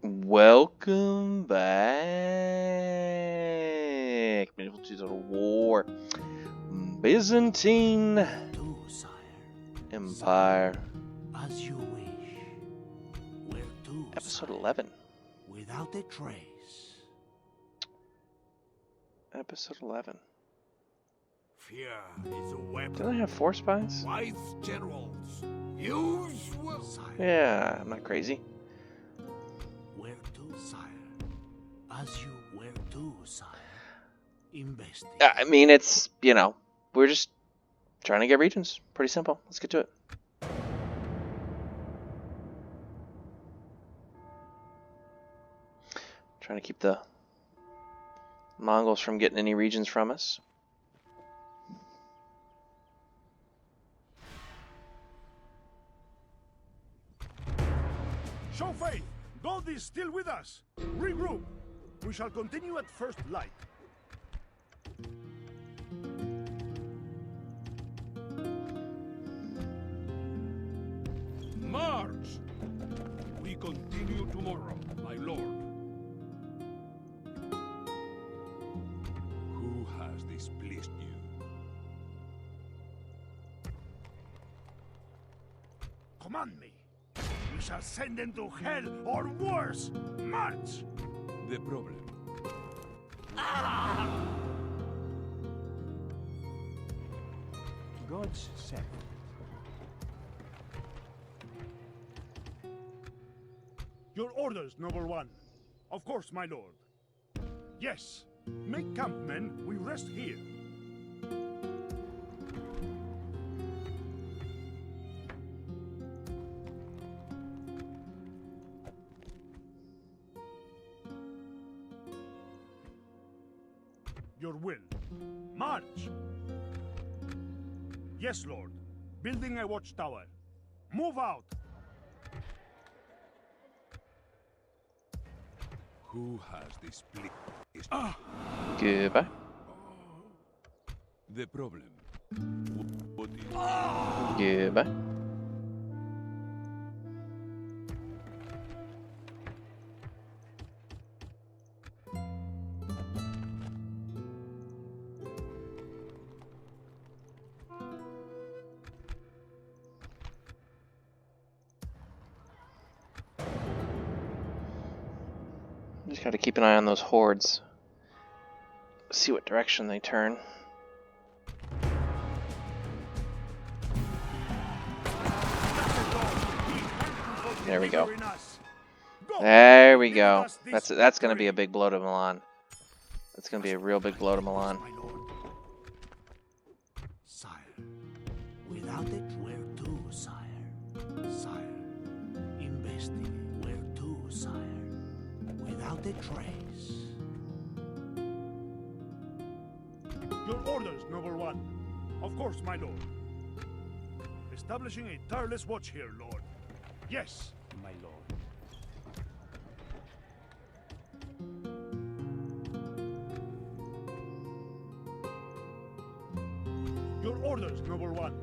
Welcome back. Medieval Total War. Byzantine Empire. As you wish. Where to, Episode sire? 11. Without a trace. Episode 11. Fear is a weapon. Didn't I have 4 spies? Wise generals use well. Sire. Yeah, I'm not crazy. Where to, sire? As you where to, sire? Investing. I mean, it's, we're just trying to get regions. Pretty simple. Let's get to it. Trying to keep the Mongols from getting any regions from us. Show faith! God is still with us! Regroup! We shall continue at first light. March! We continue tomorrow, my lord. Who has displeased you? Command me! We shall send them to hell or worse! March! The problem. God's sake. Your orders, noble one. Of course, my lord. Yes. Make camp, men. We rest here. Your will. March! Yes, lord. Building a watchtower. Move out! Who has displeased? Goodbye. The problem. What is... Goodbye. Just gotta keep an eye on those hordes. See what direction they turn. There we go. There we go. That's gonna be a big blow to Milan. That's gonna be a real big blow to Milan. My lord. Sire. Without it, where to, sire? Sire. Investing. Where to, sire? Without a trace. Your orders, noble one. Of course, my lord. Establishing a tireless watch here, lord. Yes, my lord. Your orders, noble one.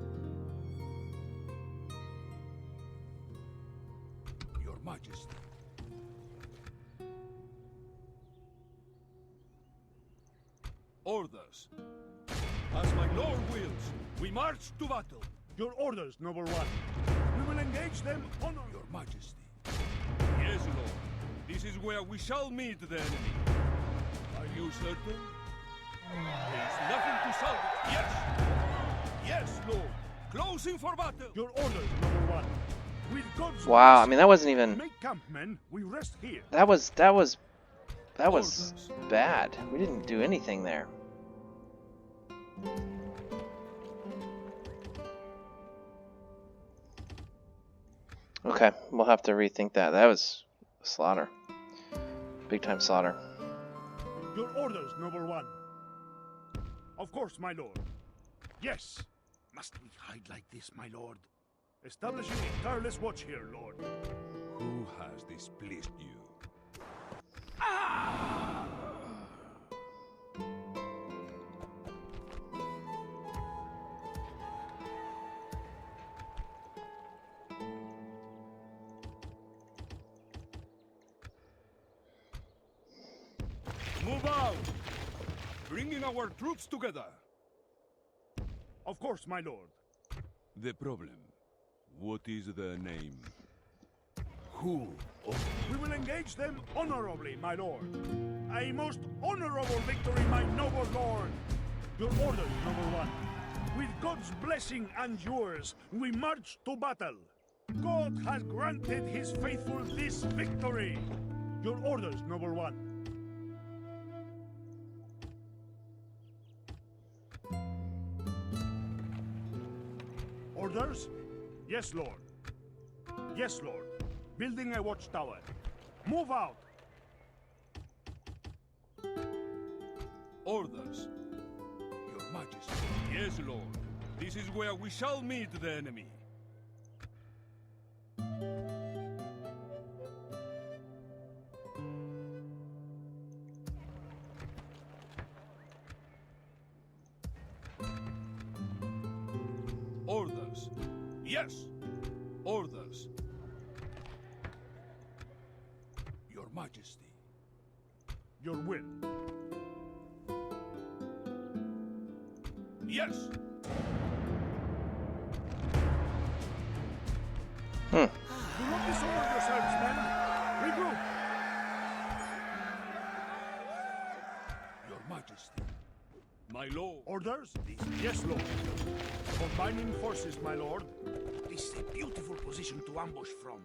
Your Majesty. Orders. As my lord wills, we march to battle. Your orders, noble one. We will engage them on Your Majesty. Yes, lord. This is where we shall meet the enemy. Are you certain? There is nothing to salvage. Yes! Yes, lord. Closing for battle. Your orders, noble one. With God's Wow, I grace, mean that wasn't even make camp, men. We rest here. that was Orders. bad. We didn't do anything there. Okay, we'll have to rethink that. That was a slaughter. Big time slaughter. Your orders, noble one. Of course, my lord. Yes. Must we hide like this, my lord? Establishing a tireless watch here, lord. Who has displeased you? Move out! Bringing our troops together. Of course, my lord. The problem. What is the name? Who? We will engage them honorably, my lord. A most honorable victory, my noble lord. Your orders, noble one. With God's blessing and yours, we march to battle. God has granted his faithful this victory. Your orders, noble one. Orders? Yes, lord. Yes, lord. Building a watchtower. Move out! Orders. Your Majesty. Yes, Lord. This is where we shall meet the enemy. Orders. Yes. Orders. Your Majesty. Your will. Yes. Do not disorder yourselves, men. Regroup. Your Majesty. My lord. Orders? Yes, lord. Combining forces, my lord. This is a beautiful position to ambush from.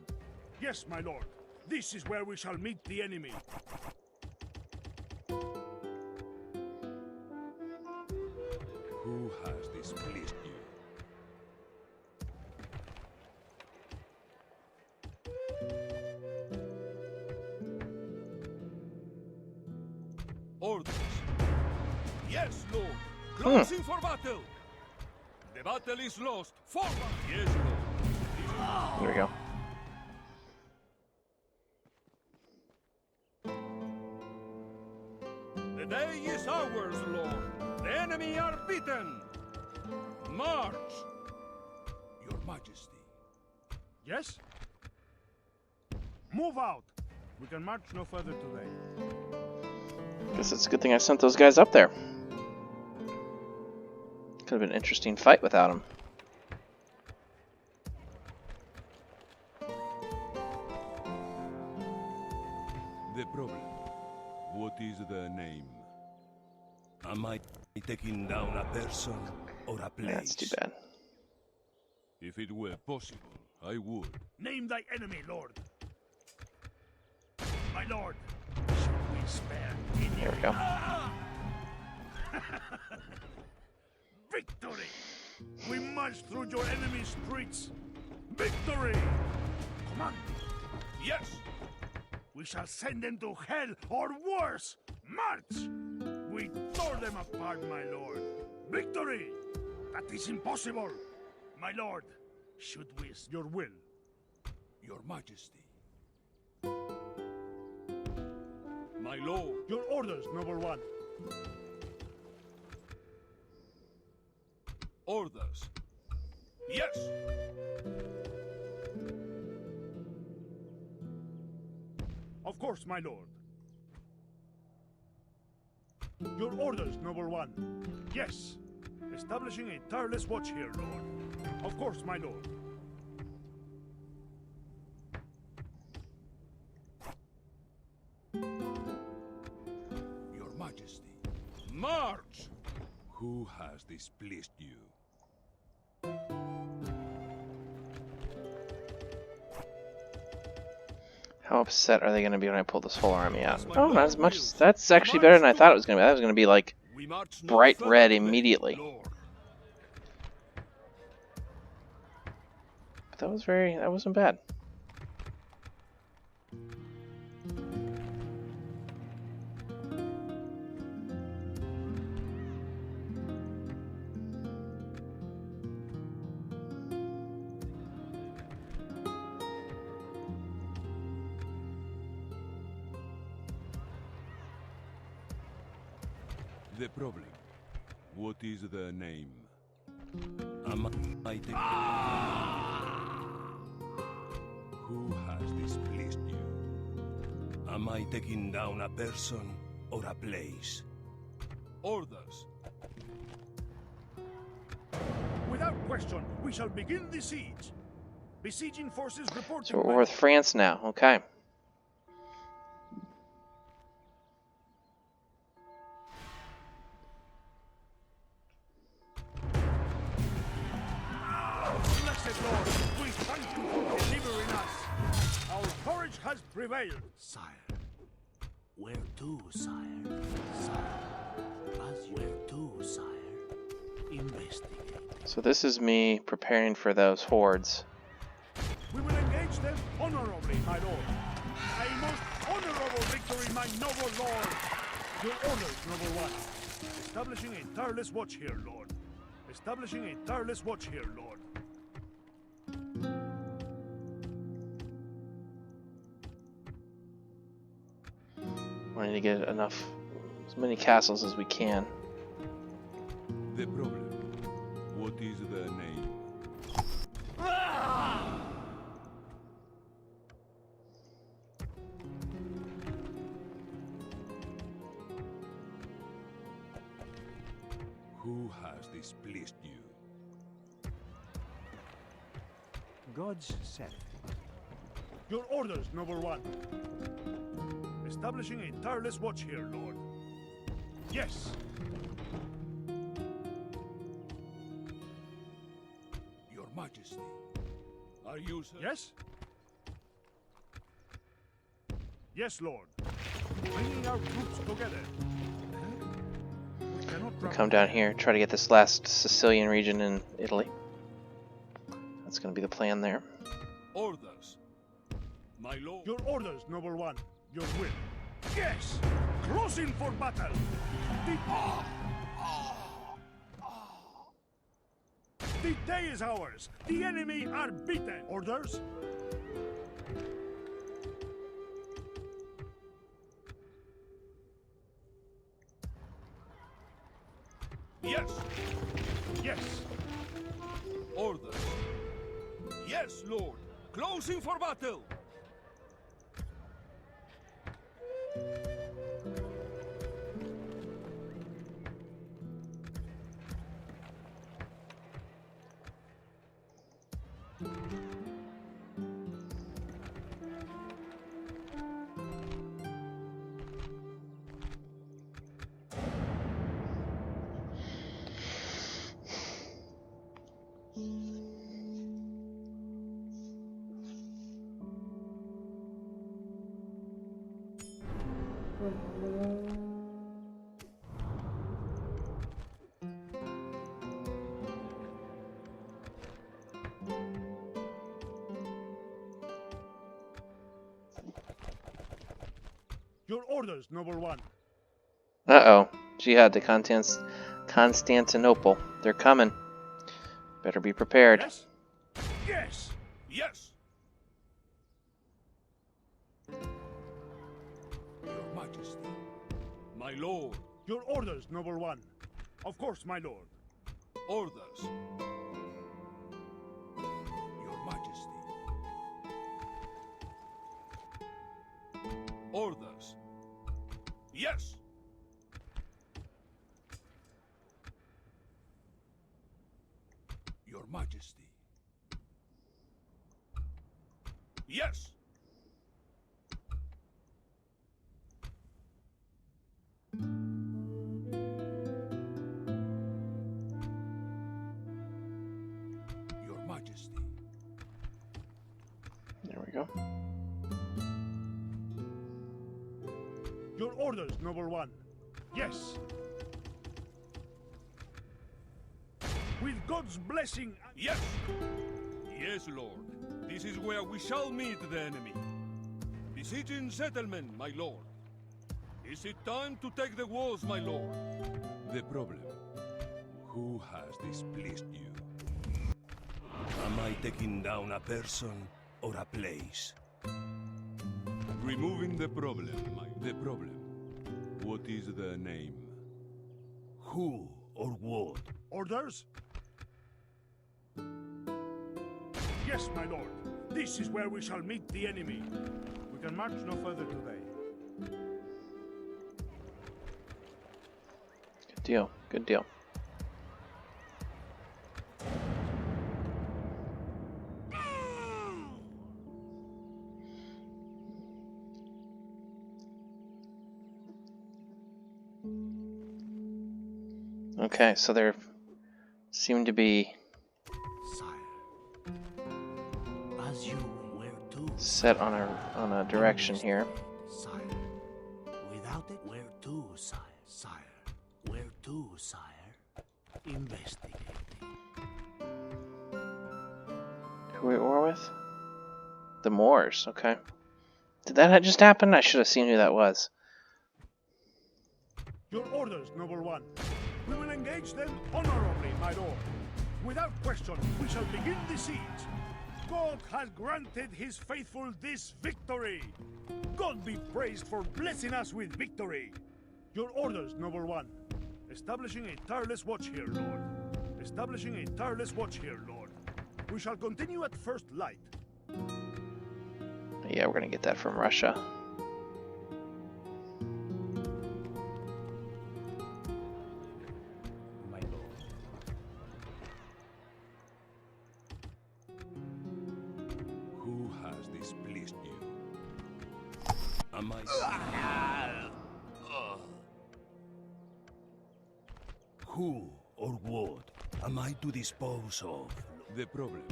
Yes, my lord. This is where we shall meet the enemy. Who has displeased you? Orders. Yes, Lord. Closing for battle. The battle is lost. Forward. Yes, Lord. There we go. The day is ours, Lord. The enemy are beaten. March. Your Majesty. Yes? Move out. We can march no further today. Guess it's a good thing I sent those guys up there. Could have been an interesting fight without them. The problem. What is the name? Am I taking down a person or a place? That's too bad. If it were possible, I would. Name thy enemy, lord. My lord, should we spare any? There we go. Victory! We march through your enemy's streets. Victory! Command! Yes! We shall send them to hell or worse! March! We tore them apart, my lord. Victory! That is impossible! My lord, should we... Your will. Your Majesty. My lord. Your orders, noble one. Orders. Yes! Of course, my lord. Your orders, noble one. Yes. Establishing a tireless watch here, lord. Of course, my lord. Your Majesty. March! Who has displeased you? How upset are they going to be when I pull this whole army out? Oh, not as much. That's actually better than I thought it was going to be. That was going to be like We march no bright further red today, immediately. Lord. But that wasn't bad. The problem. What is the name? Am I taking... Who has displeased you? Am I taking down a person or a place? Orders. Without question, we shall begin the siege. Besieging forces reporting. So we're with France now. Okay. Blessed Lord, we thank you for delivering us. Our courage has prevailed. Sire. Where to, sire? Sire. As where to, sire? Investigate. So this is me preparing for those hordes. We will engage them honorably, my lord. A most honorable victory, my noble lord. Your orders, noble one. Establishing a tireless watch here, lord. Establishing a tireless watch here, lord. We need to get enough, as many castles as we can. The problem. What is their name? Who has displeased you? God's set. Your orders, noble one. Establishing a tireless watch here, lord. Yes. Your Majesty. Are you, sir? Yes? Yes, lord. Bringing our troops together. We cannot We'll come down here, try to get this last Sicilian region in Italy. That's going to be the plan there. Orders. My lord. Your orders, noble one. Your will. Yes! Crossing for battle! The day is ours! The enemy are beaten! Orders? Yes. Yes! Orders. Yes, lord. Closing for battle. Your orders, noble one. Uh-oh. Jihad to Constantinople. They're coming. Better be prepared. Yes? Yes! Yes. Your Majesty. My lord. Your orders, noble one. Of course, my lord. Orders. Your Majesty. Orders. Yes. Your Majesty. Yes. Your Majesty. There we go. Your orders, noble one. Yes. With God's blessing. Yes. Yes, Lord. This is where we shall meet the enemy. Besieging settlement, my lord. Is it time to take the walls, my lord? The problem. Who has displeased you? Am I taking down a person or a place? Removing the problem, the problem. What is the name? Who or what? Orders? Yes, my lord. This is where we shall meet the enemy. We can march no further today. deal. Good deal. Okay, so there seem to be Sire, as you were to set on a direction here. Sire, without it, where to, sire? Sire, where to, sire? Investigating. Who we were with? The Moors. Okay. Did that just happen? I should have seen who that was. Your orders, noble one. We will engage them honorably, my lord. Without question, we shall begin the siege. God has granted his faithful this victory. God be praised for blessing us with victory. Your orders, noble one. Establishing a tireless watch here, lord. Establishing a tireless watch here, lord. We shall continue at first light. Yeah, we're gonna get that from Russia. My lord. Who has displeased you? Am I... Who or what am I to dispose of? The problem.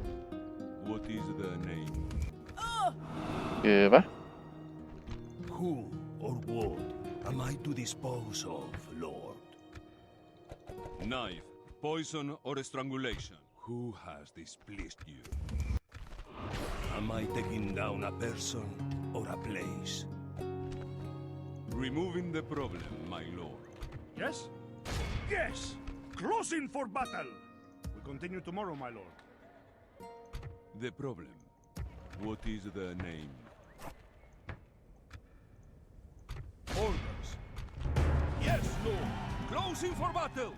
What is the name? Goodbye. Who or what am I to dispose of, Lord? Knife, poison, or strangulation? Who has displeased you? Am I taking down a person or a place? Removing the problem, my lord. Yes? Yes! Closing for battle! We continue tomorrow, my lord. The problem. What is the name? Orders. Yes, lord. Closing for battle.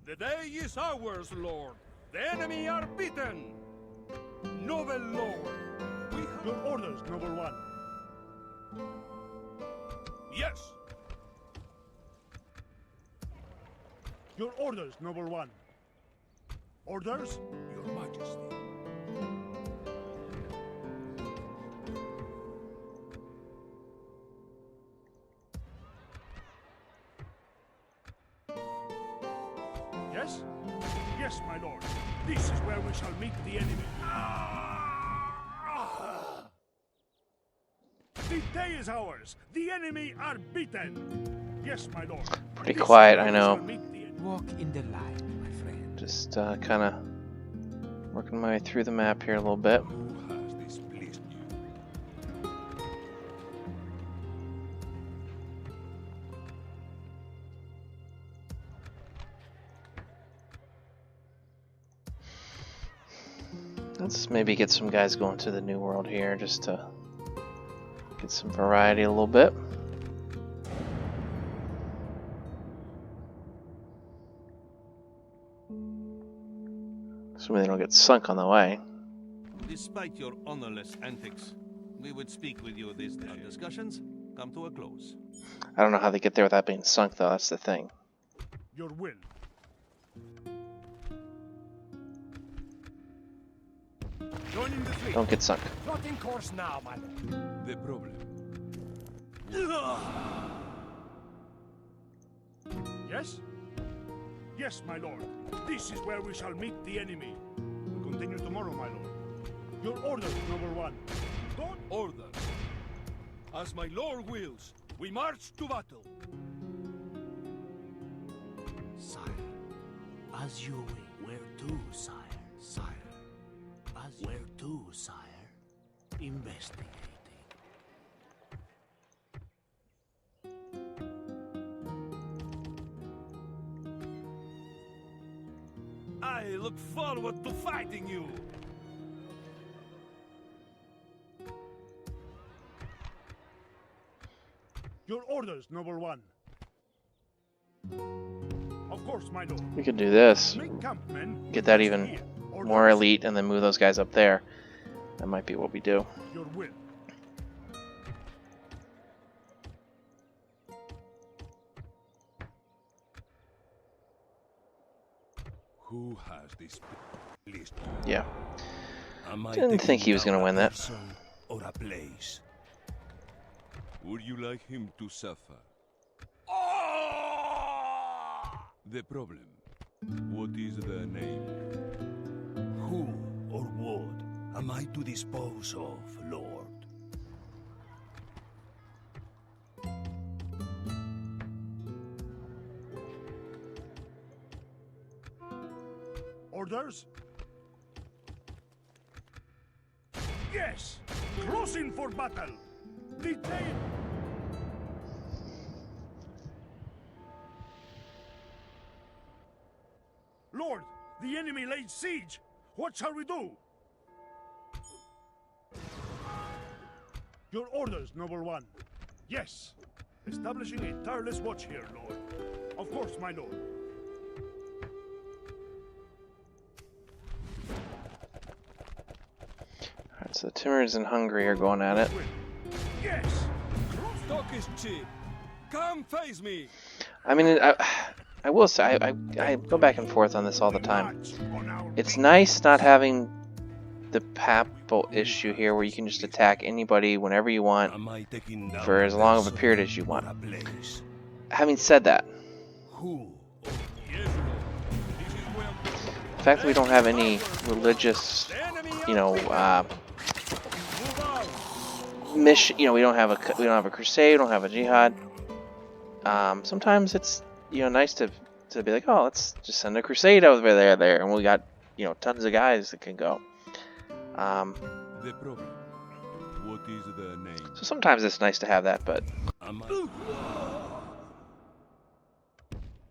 The day is ours, lord. The enemy are beaten. Noble lord. We have... Your orders, noble one. Yes. Your orders, noble one. Orders? Your Majesty. Yes? Yes, my lord. This is where we shall meet the enemy. The day is ours. The enemy are beaten. Yes, my lord. Pretty This is quiet, where I we know. shall meet the enemy. Walk in the light, my friend. Just kind of working my way through the map here a little bit. Who has displeased you? Let's maybe get some guys going to the New World here just to get some variety a little bit. So they don't get sunk on the way. Despite your honorless antics, we would speak with you this day. Our discussions come to a close. I don't know how they get there without being sunk, though. That's the thing. Your will. Joining the fleet. Don't get sunk. Plotting course now, my lord. The problem. Yes? Yes, my lord. This is where we shall meet the enemy. We continue tomorrow, my lord. Your orders, noble one. God Orders. As my lord wills, we march to battle. Sire, as you will. Where to, sire? Sire, as where to, sire? Investigating. I look forward to fighting you. Your orders, noble one. Of course, my lord. We could do this. Make camp, men. Get that even Here. more Orders. elite and then move those guys up there. That might be what we do. Your will. Who has this list? Yeah. Am I Didn't think he was taking gonna down win a that. person or a place? Would you like him to suffer? The problem. What is their name? Who or what am I to dispose of, Lord? Orders? Yes! Closing for battle! Detain! Lord, the enemy laid siege! What shall we do? Your orders, noble one. Yes. Establishing a tireless watch here, Lord. Of course, my lord. Alright, so the Timurs and Hungary are going at it. Yes! Talk is cheap. Come face me. I mean, I will say, I go back and forth on this all the time. March on our It's feet. nice not having the papal issue here where you can just attack anybody whenever you want Am I taking down for a as long of a person period as you or want. a place? Having said that, Who or Yes, Lord. This is where the fact that we don't have any religious, the enemy you know, move out. mission, you know, we don't have a crusade, we don't have a jihad. Sometimes it's, you know, nice to be like, oh, let's just send a crusade over there, and we got, you know, tons of guys that can go. The problem. What is their name? So sometimes it's nice to have that, but am I?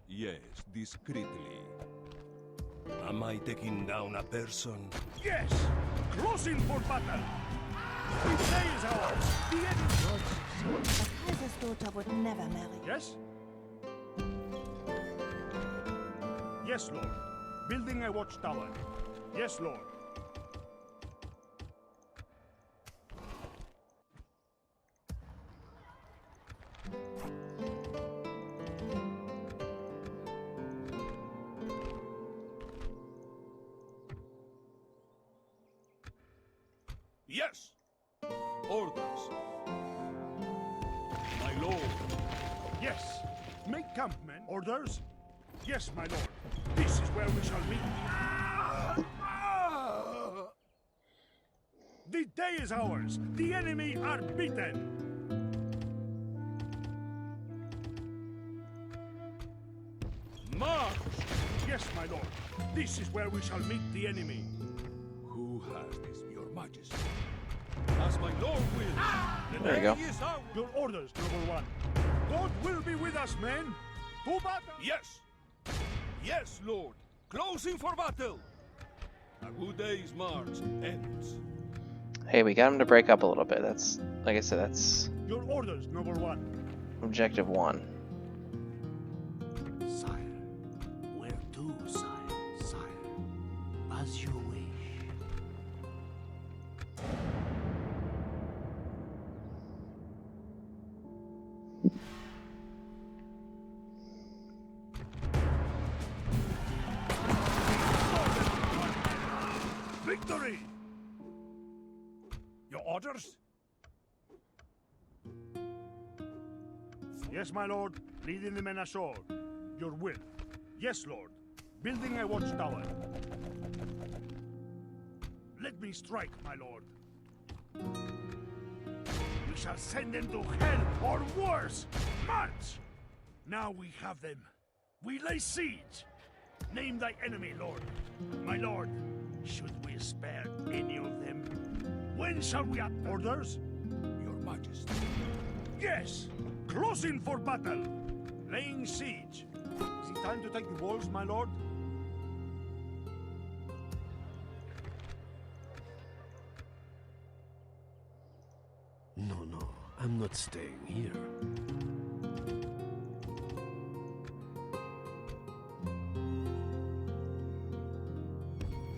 Yes, discreetly. Am I taking down a person? Yes! Closing for battle! The day is ours! The enemy... A Kaiser's daughter would never marry. Yes? Yes, Lord. Building a watchtower. Yes, Lord. Yes. Orders. My lord. Yes. Make camp, men. Orders? Yes, my lord. This is where we shall meet. The day is ours. The enemy are beaten. March. Yes, my lord. This is where we shall meet the enemy. Who has this, your majesty? As my lord will. The There you go. day is ours. Your orders, noble one. God will be with us, men. To battle. Yes. Yes, lord. Closing for battle. A good day's march ends. hey, we got them to break up a little bit. That's, like I said, that's Your orders, noble one. objective 1. Sire, where to, sire? Sire, as you wish. Victory! Your orders? Yes, my lord. Leading the men ashore. Your will. Yes, lord. Building a watchtower. Let me strike, my lord. We shall send them to hell or worse. March! Now we have them. We lay siege. Name thy enemy, lord. My lord, should we spare any of them? When shall we have orders? Your majesty. Yes! Closing for battle! Laying siege. Is it time to take the walls, my lord? No, I'm not staying here.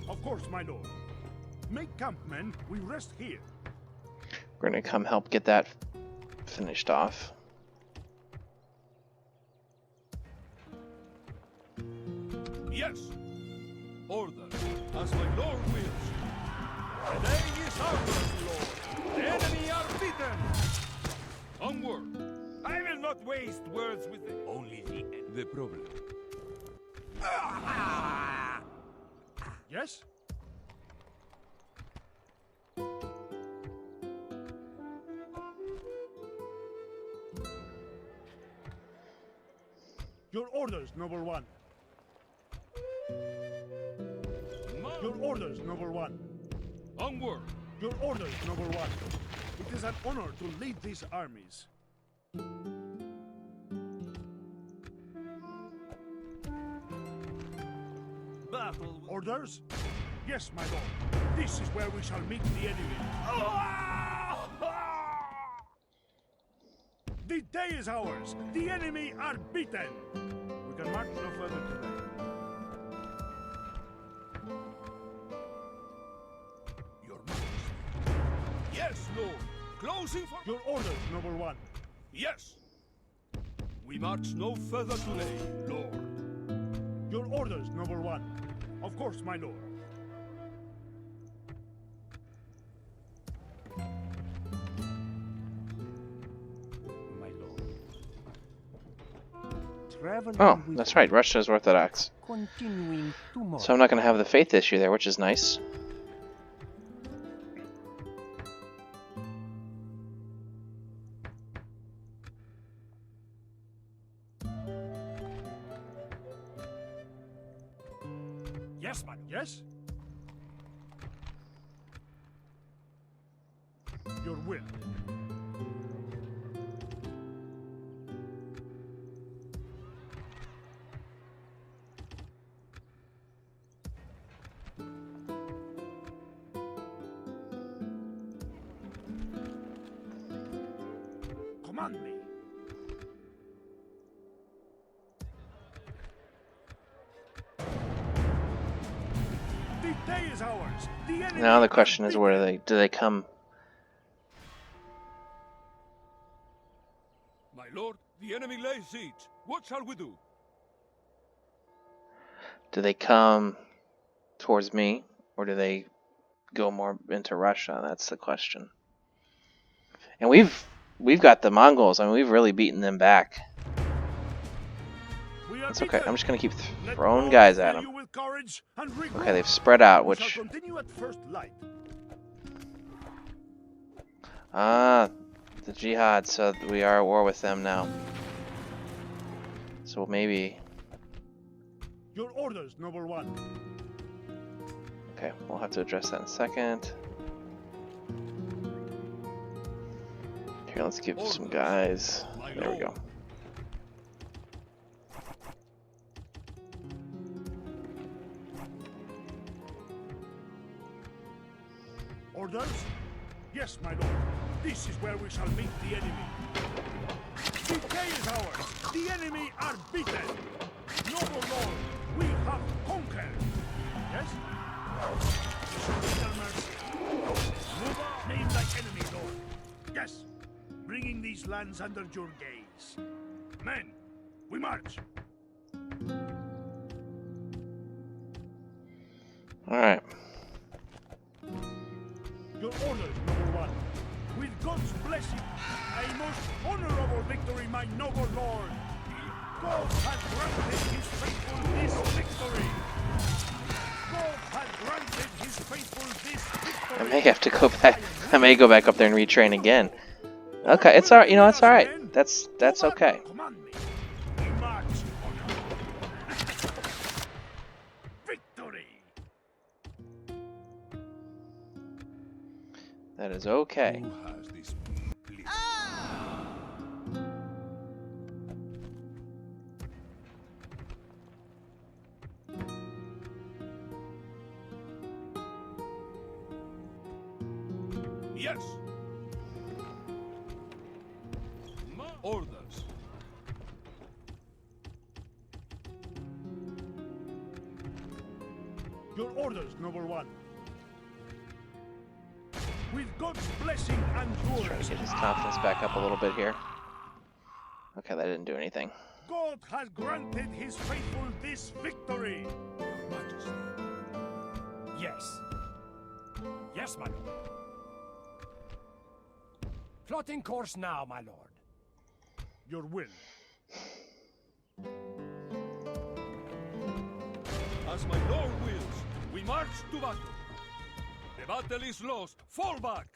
Of course, my lord. Make camp, men. We rest here. We're gonna come help get that finished off. Yes. Order, as my lord wills. The day is ours, lord. The enemy are beaten. Onward. I will not waste words with only the enemy. The problem. Yes? Your orders, noble one. Your orders, noble one. Onward. Your orders, noble one. It is an honor to lead these armies. Battle. Orders? Yes, my lord. This is where we shall meet the enemy. The day is ours. The enemy are beaten. We can march no further today. Your Majesty. Yes, lord. Closing for... Your orders, noble one. Yes. We march no further today, lord. Your orders, noble one. Of course, my lord. My lord. Traveling Oh, with that's right. Russia's Orthodox. continuing tomorrow. So I'm not going to have the faith issue there, which is nice. Yes, man. Yes? Your will. Command me. The day is ours. The enemy Now the are question is, where beaten. do they come? My lord, the enemy lays siege. What shall we do? Do they come towards me, or do they go more into Russia? That's the question. And we've got the Mongols. I mean, we've really beaten them back. We are It's okay. beaten. I'm just gonna keep Let throwing God guys at fill them. you with courage and rigor. Okay, they've spread out, We shall which continue at first light. the jihad. So we are at war with them now. So maybe. Your orders, noble one. Okay, we'll have to address that in a second. Here, let's give some guys. There we go. Orders? Yes, my lord. This is where we shall meet the enemy. The day is ours. The enemy are beaten. Noble lord, we have conquered. Yes? Little mercy. Move on. Name like enemy, lord. Yes. Bringing these lands under your gaze. Men, we march. All right. Your orders, noble one. With God's blessing, a most honorable victory, my noble lord. God has granted his faithful this victory. God has granted his faithful this victory. I may have to go back. I may go back up there and retrain again. Okay, it's alright. You know, it's alright. That's okay. Command me. We march on victory. That is okay. Who has this please? Yes. Orders. Your orders, noble one. With God's blessing and Try to yours. get his confidence back up a little bit here. Okay, that didn't do anything. God has granted his faithful this victory. Majesty. Yes. Yes, my lord. Plotting course now, my lord. Your will. As my lord wills, we march to battle. The battle is lost. Fall back!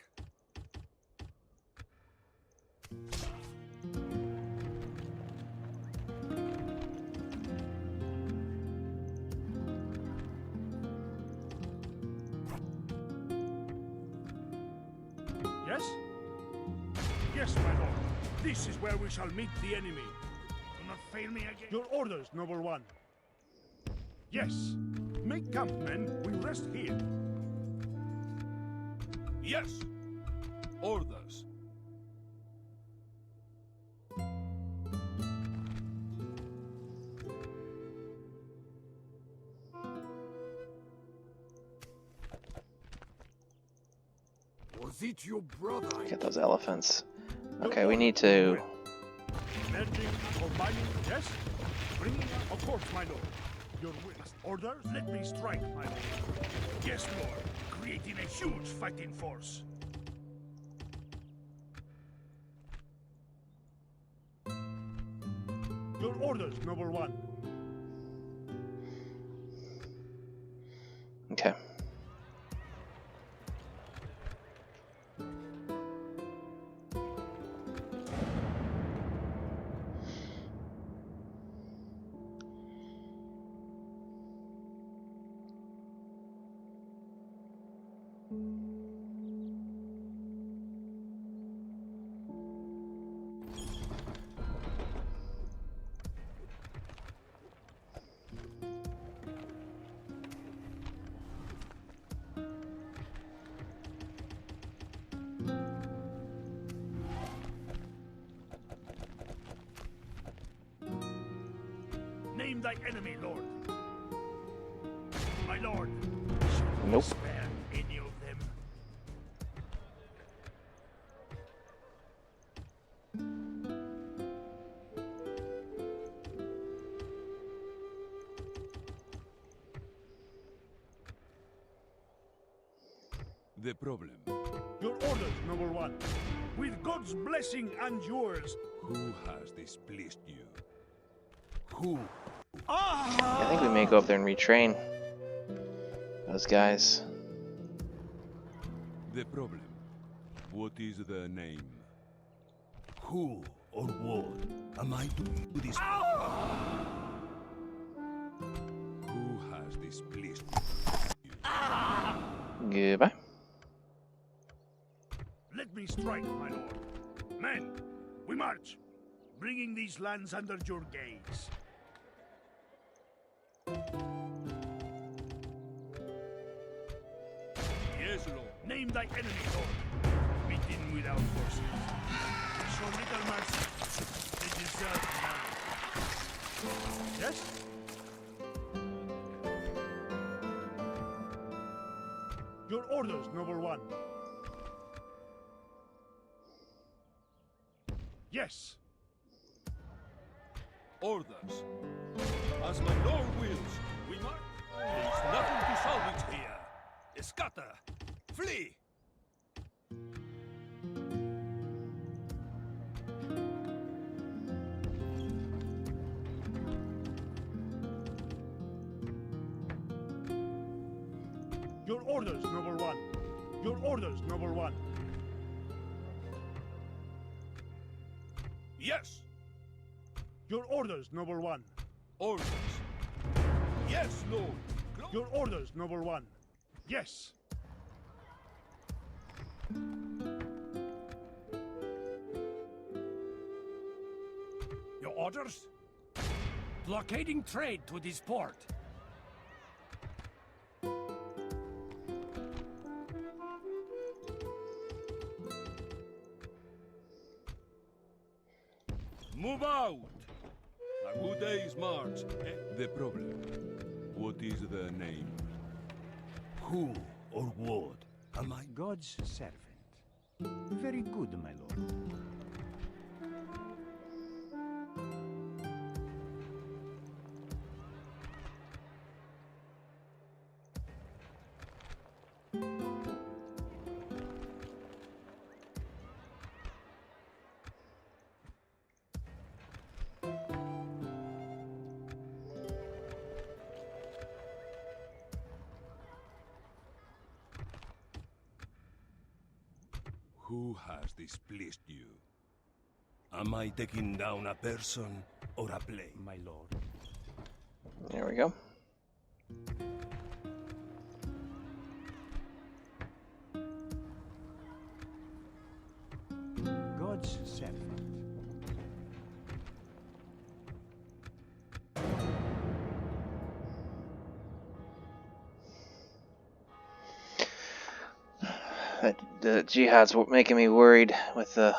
Yes? Yes, my lord. This is where we shall meet the enemy. Do not fail me again. Your orders, noble one. Yes. Make camp, men. We rest here. Yes! Orders. Was it your brother? Get those elephants. Okay, we need to. Merging, combining, yes? Bringing up, of course, my lord. Your will. Orders? Let me strike, my lord. Yes, lord. Creating a huge fighting force. Your orders, noble one. Okay. Name thy enemy, lord. My lord. Nope. Spare any of them. The problem. Your orders, noble one. With God's blessing and yours. Who has displeased you? Who? I think we may go up there and retrain those guys. The problem. What is the name? Who or what am I to do this? Who has displeased you? Goodbye. Let me strike, my lord. Men, we march, bringing these lands under your gaze. Yes, lord. Name thy enemy, lord. Meeting without forces. Show little mercy. They deserve none. Yes? Your orders, noble one. Yes. Orders. As my lord wills, we march. There is nothing to salvage here. Scatter. Flee. Your orders, noble one. Your orders, noble one. Yes. Your orders, noble one. Orders. Yes, lord. Your orders, noble one. Yes. Your orders? Blockading trade to this port. Move out! A good day's march. The problem. What is the name? Who or what am I? God's servant. Very good, my lord. Who has displeased you? Am I taking down a person or a plane? My lord. There we go. God's servant. The jihad's making me worried with the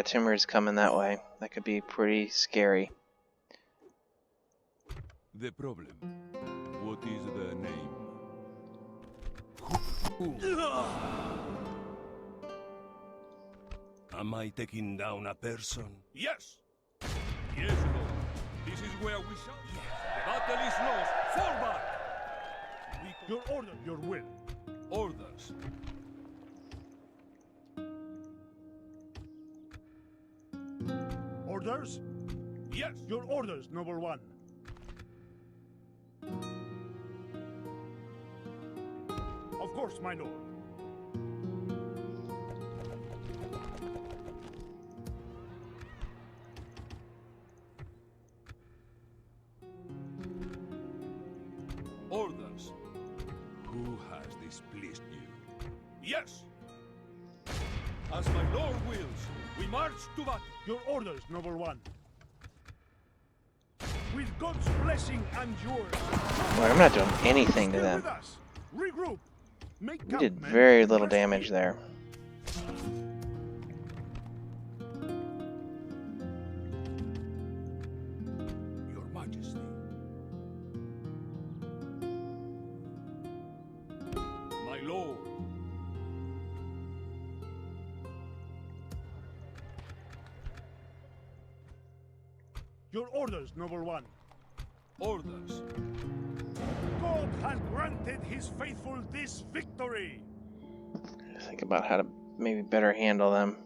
Timurs coming that way. That could be pretty scary. The problem. What is the name? Am I taking down a person? Yes! Yes, Lord. This is where we shall... The battle is lost! Fall back! Your order, your will. Orders. Orders? Yes! Your orders, noble one. Of course, my lord. Orders. Who has displeased you? Yes! As my lord wills, we march to battle. Your orders, noble one. With God's blessing and yours. Well, I'm not doing anything to Still them. with us. Regroup. Make We camp, did men, very and little rest damage here. there. Your Majesty. My lord. Your orders, noble one. Orders. God has granted his faithful this victory. Think about how to maybe better handle them.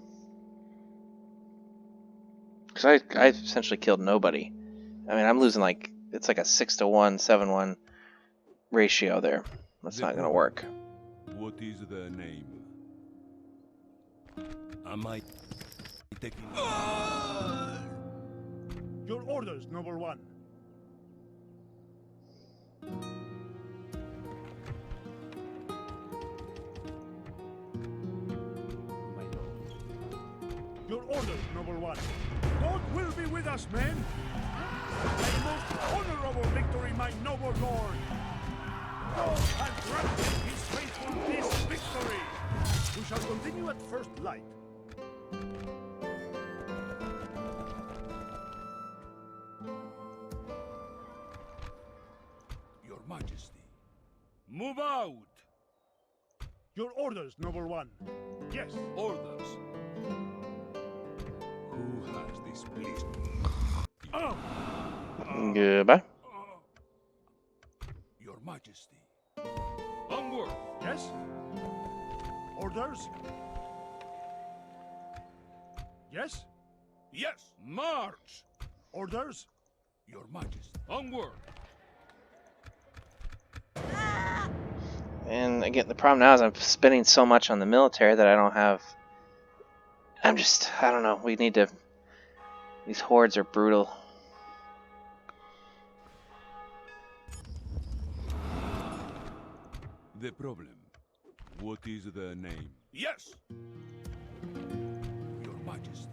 Because I essentially killed nobody. I mean, I'm losing like, it's like a 6-to-1, 7-1 ratio there. That's not going to work. What is the name? Am I taking... Your orders, noble one. My lord. Your orders, noble one. God will be with us, men. A most honorable victory, my noble lord. God has granted his faithful this victory. We shall continue at first light. Your Majesty. Move out! Your orders, noble one. Yes. Orders. Who has displeased Goodbye. Your Majesty. Onward! Yes. Orders. Yes. Yes! March! Orders. Your Majesty. Onward! And again, the problem now is I'm spending so much on the military that I don't have... I don't know. We need to... These hordes are brutal. The problem. What is the name? Yes! Your Majesty.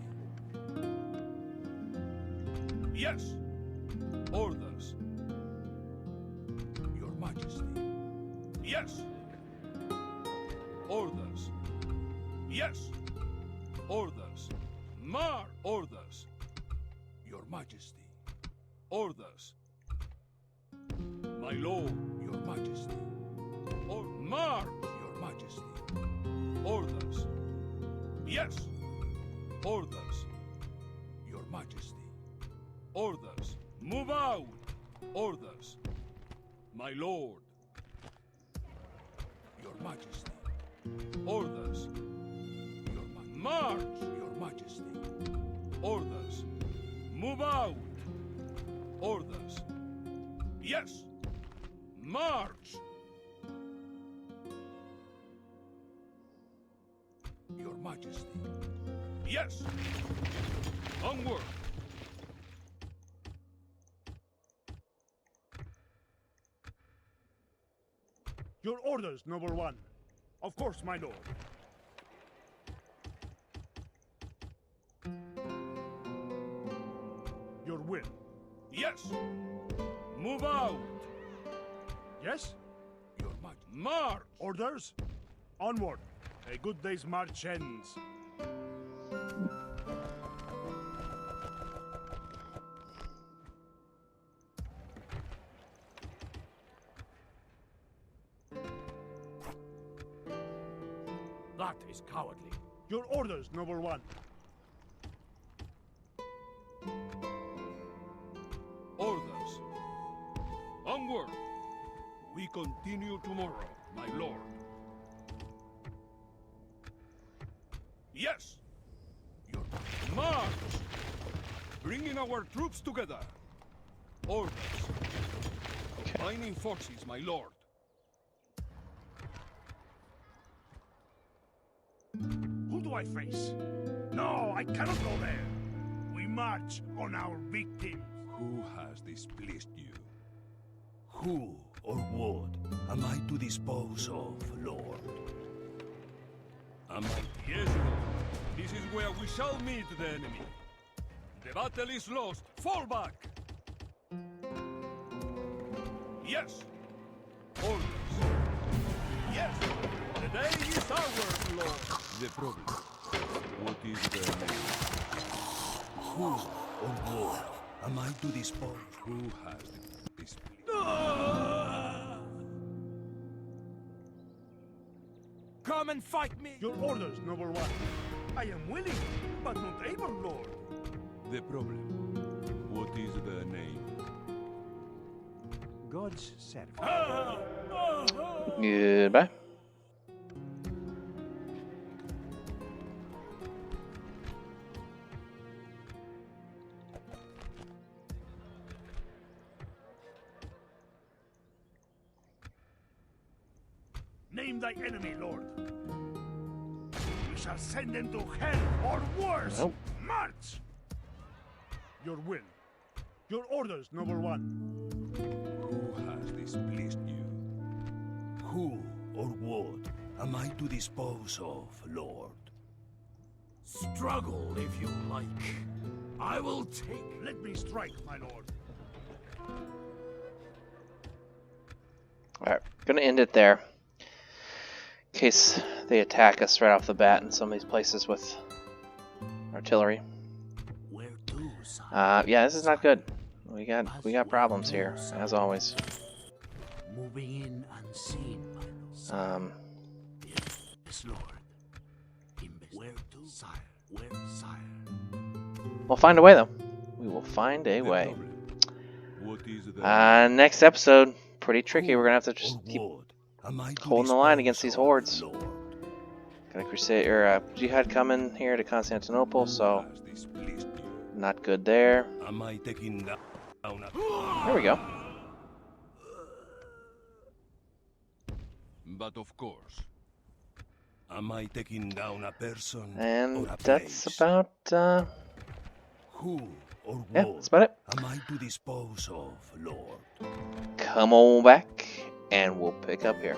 Yes! Orders. Your Majesty. Yes! Orders. Yes! Orders. Orders. Your Majesty. Orders. My lord. Your Majesty. March! Your Majesty. Orders. Yes! Orders. Your Majesty. Orders. Move out! Orders. My lord. Your Majesty. Orders. March! Your Majesty. Orders. Move out! Orders. Yes! March! Your Yes. Onward. Your orders, noble one. Of course, my lord. Your will. Yes. Move out. Yes? Your might. March. Orders? Onward. A good day's march ends. That is cowardly. Your orders, noble one. Orders. Onward. We continue tomorrow, my lord. Yes. Your march. Bringing our troops together. Orders. Combining forces, my lord. Who do I face? No, I cannot go there. We march on our victims. Who has displeased you? Who or what am I to dispose of, Lord? Am I? Yes, lord. This is where we shall meet the enemy. The battle is lost. Fall back. Yes. Orders. Yes. The day is ours, lord. The problem. What is their name? Who or what am I to dispose? Who has displeased? Come and fight me! Your orders, noble one. I am willing, but not able, lord. The problem. What is their name? God's servant. Goodbye. Name thy enemy, lord. We shall send them to hell or worse. Nope. March! Your will. Your orders, noble one. Who has displeased you? Who or what am I to dispose of, Lord? Struggle if you like. I will take. Let me strike, my lord. Alright, gonna end it there. In case they attack us right off the bat in some of these places with artillery. Where to, sire? Yeah, this is not good. We got problems here, as always. Moving in unseen, my lord. Yes, Lord. Where to, sire? Where, sire? We'll find a way, though. We will find a The way. problem. What is their Next episode, pretty tricky. We're gonna have to just Or keep what am I to holding the line dispose against these of, hordes. Lord? Got a crusade or jihad coming here to Constantinople, so has displeased you? not good there. Am I taking down a... There we go. But of course. Am I taking down a person And or a that's place? about Who or yeah, what that's about it. am I to dispose of, Lord? Come on back, and we'll pick up here.